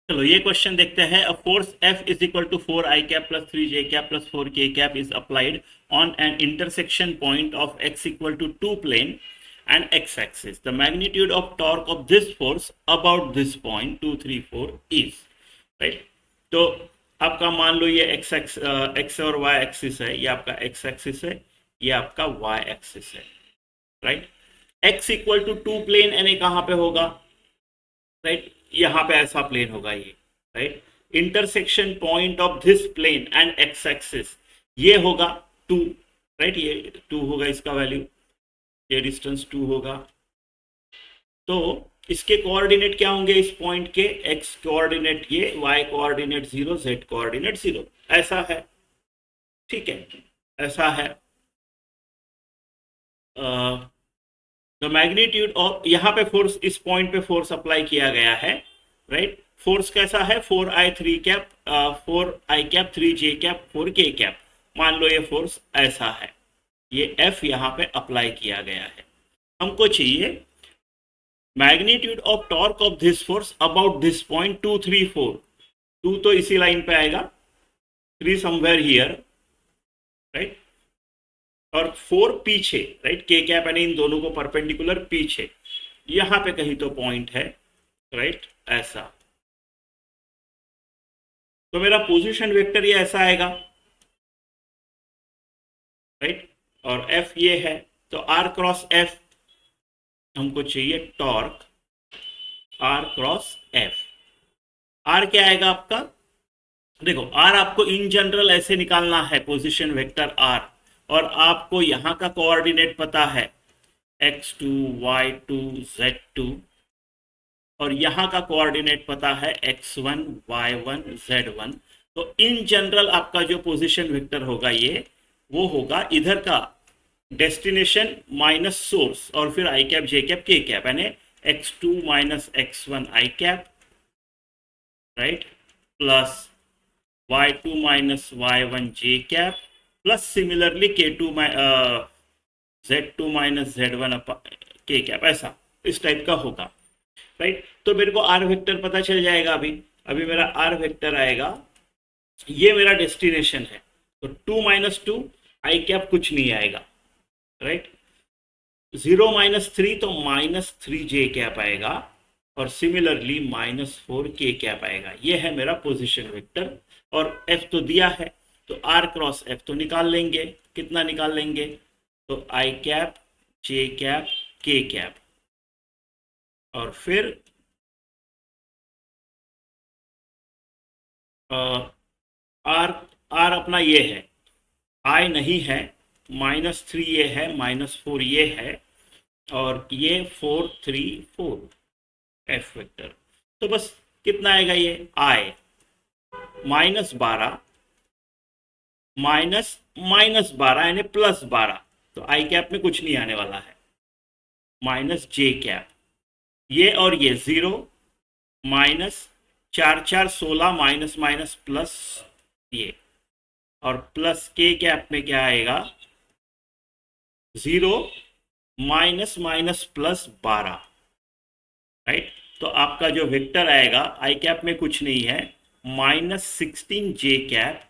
चलो ये क्वेश्चन देखते हैं। A force F is equal to 4i cap plus 3j cap plus 4k cap is applied on an intersection point of x equal to 2 plane and x axis. The magnitude of torque of this force about this point 2 3 4 is right. तो आपका मान लो ये x और y axis है, ये आपका x axis है, ये आपका y एक्सिस है, right. x equal to 2 plane यानी कहाँ पे होगा, राइट, यहाँ पे ऐसा प्लेन होगा ये, right. Intersection point of this plane and x axis ये होगा 2, राइट, ये 2 होगा इसका वैल्यू, ये डिस्टेंस 2 होगा। तो इसके कोऑर्डिनेट क्या होंगे इस पॉइंट के, एक्स कोऑर्डिनेट ये, वाई कोऑर्डिनेट 0, जेड कोऑर्डिनेट 0, ऐसा है, ठीक है, ऐसा है। द मैग्नीट्यूड ऑफ, यहाँ पे फोर्स, इस पॉइंट पे फोर्स अप्लाई किया गया है, राइट। फोर्स कैसा है, 4i3 cap 4i cap 3j cap 4k cap, मान लो ये फोर्स ऐसा है, ये F यहाँ पे अप्लाई किया गया है। हमको चाहिए magnitude of torque of this force about this point 2 3 4। 2 तो इसी लाइन पे आएगा, 3 समवेयर हियर, राइट, और 4 पीछे, राइट, के कैप यानी इन दोनों को परपेंडिकुलर पीछे, यहां पे कहीं तो पॉइंट है, राइट, ऐसा। तो मेरा पोजीशन वेक्टर ये ऐसा आएगा, राइट, और एफ ये है, तो आर क्रॉस एफ हमको चाहिए torque r cross F. R क्या आएगा आपका, देखो आर आपको इन जनरल ऐसे निकालना है, पोजीशन वेक्टर आर, और आपको यहां का कोऑर्डिनेट पता है x2 y2 z2, और यहाँ का कोऑर्डिनेट पता है x1 y1 z1। तो इन जनरल आपका जो पोजीशन वेक्टर होगा ये, वो होगा इधर का डेस्टिनेशन माइनस सोर्स और फिर I cap J cap K cap, यानी x2 minus x1 I cap, right, plus y2 minus y1 J cap, plus similarly k2 z2 minus z1 K cap, ऐसा इस टाइप का होगा, राइट। तो मेरे को आर वेक्टर पता चल जाएगा अभी। अभी मेरा आर वेक्टर आएगा, ये मेरा डेस्टिनेशन है, तो 2 माइनस 2 आई कैप कुछ नहीं आएगा, राइट। 0 माइनस 3 तो माइनस 3 जे कैप आएगा, और सिमिलरली माइनस 4 के कैप आएगा। ये है मेरा पोजिशन वेक्टर, और एफ तो दिया है, तो आर क्रॉस एफ तो निकाल लेंगे, कितना निकाल लेंगे, तो आई cap J cap K cap, और फिर आर, आर अपना ये है, आई नहीं है, -3 ये है, -4 ये है, और ये 4 3 4 एफ वेक्टर। तो बस कितना आएगा ये, आई -12 माइनस 12 यानी +12, तो आई कैप में कुछ नहीं आने वाला है, माइनस जे कैप, ये और ये 0, माइनस 4 4 16, माइनस माइनस प्लस ये, और प्लस के कैप में क्या आएगा, 0 माइनस माइनस +12, राइट। तो आपका जो वेक्टर आएगा आई कैप में कुछ नहीं है, -16 जे कैप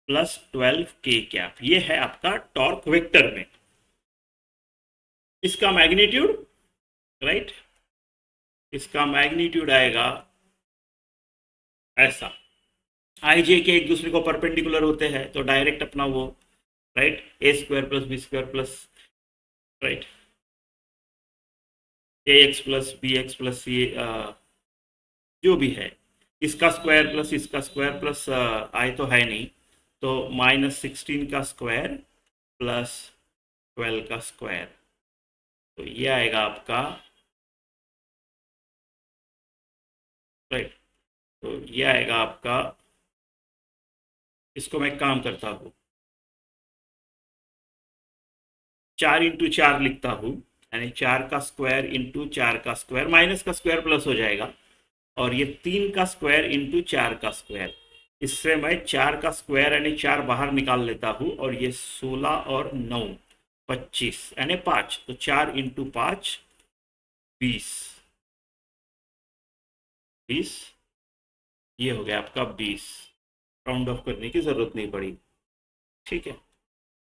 प्लस 12 के कैप, ये है आपका टॉर्क वेक्टर में, इसका मैग्नीट्यूड, राइट, इसका मैग्नीट्यूड आएगा ऐसा। आई जे के एक दूसरे को परपेंडिकुलर होते हैं, तो डायरेक्ट अपना वो, right, A square plus B square plus, right, A X plus B X plus ये जो भी है, इसका स्क्वायर प्लस इसका स्क्वायर प्लस आई तो है नहीं, तो -16 का स्क्वायर प्लस 12 का स्क्वायर, तो ये आएगा आपका, राइट। तो ये आएगा आपका, इसको मैं काम करता हूँ, 4 × 4 लिखता हूँ, यानी 4 का स्क्वायर इंटू 4 का स्क्वायर, माइनस का स्क्वायर प्लस हो जाएगा, और ये 3 का स्क्वायर इंटू 4 का स्क्वायर, इससे मैं 4 का स्क्वायर यानी 4 बाहर निकाल लेता हूँ, और ये 16 और 9 25 यानी 5, तो 4 इंटू 5 20 20 ये हो गया आपका 20। राउंड ऑफ करने की ज़रूरत नहीं पड़ी। ठीक है।